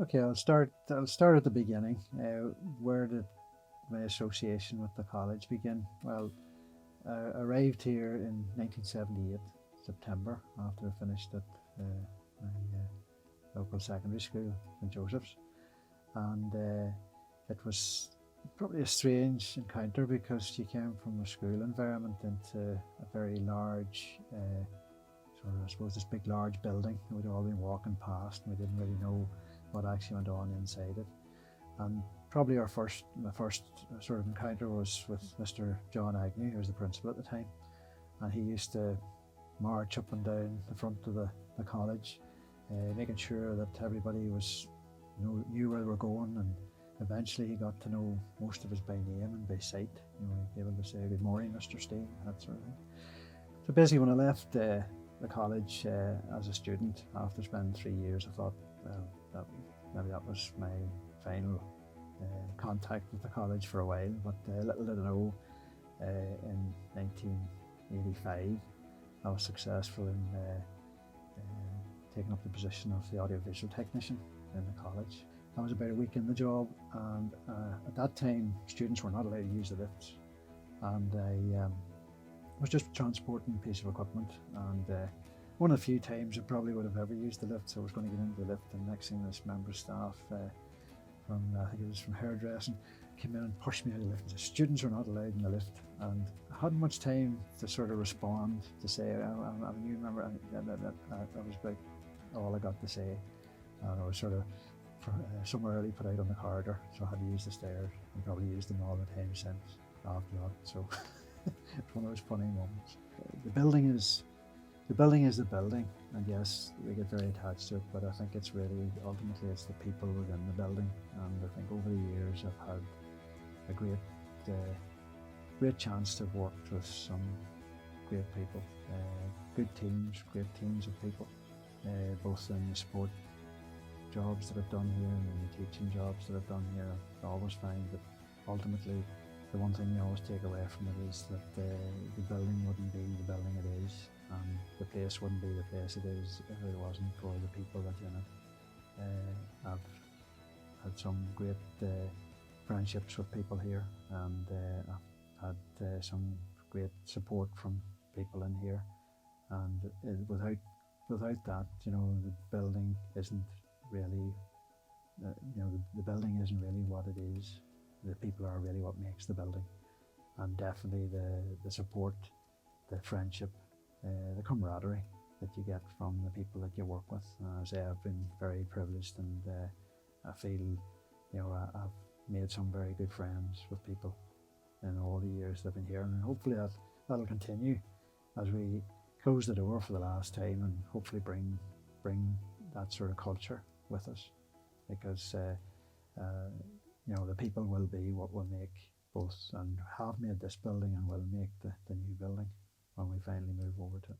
Okay, I'll start at the beginning. Where did my association with the college begin? Well, I arrived here in 1978, September, after I finished at my local secondary school, St Joseph's, and it was probably a strange encounter because you came from a school environment into a very large, sort of, I suppose, this big, large building that we'd all been walking past, and we didn't really know what actually went on inside it. And probably my first sort of encounter was with Mr. John Agnew, who was the principal at the time, and he used to march up and down the front of the college, making sure that everybody knew where they were going, and eventually he got to know most of us by name and by sight. He'd be able to say "Good morning, Mr. Steele," that sort of thing. So basically, when I left the college as a student after spending 3 years, I thought, well, maybe that was my final contact with the college for a while. But little did I know, in 1985, I was successful in taking up the position of the audiovisual technician in the college. I was about a week in the job, and at that time, students were not allowed to use the lifts, and I was just transporting a piece of equipment, and one of the few times I probably would have ever used the lift. So I was going to get into the lift, and next thing, this member of staff from, I think it was from hairdressing, came in and pushed me out of the lift and said, "Students are not allowed in the lift." And I hadn't much time to sort of respond, to say, I'm a new member, and that was about all I got to say. And I was sort of somewhere early put out on the corridor, so I had to use the stairs, and probably used them all the time since after that. So it's one of those funny moments. The building is the building, and yes, we get very attached to it, but I think it's really, ultimately, it's the people within the building. And I think over the years I've had a great chance to have worked with some great people, great teams of people, both in the sport jobs that I've done here and in the teaching jobs that I've done here. I always find that ultimately the one thing you always take away from it is that the building wouldn't be the building it is, and the place wouldn't be the place it is if it wasn't for the people that are in it. I've had some great friendships with people here, and I've had some great support from people in here, and without that, the building isn't really, the building isn't really what it is. The people are really what makes the building, and definitely the support, the friendship, the camaraderie that you get from the people that you work with. I say I've been very privileged, and I feel, I've made some very good friends with people in all the years that I've been here, and hopefully that'll continue as we close the door for the last time, and hopefully bring that sort of culture with us, because the people will be what will make both, and have made this building, and will make the new building when we finally move over to it.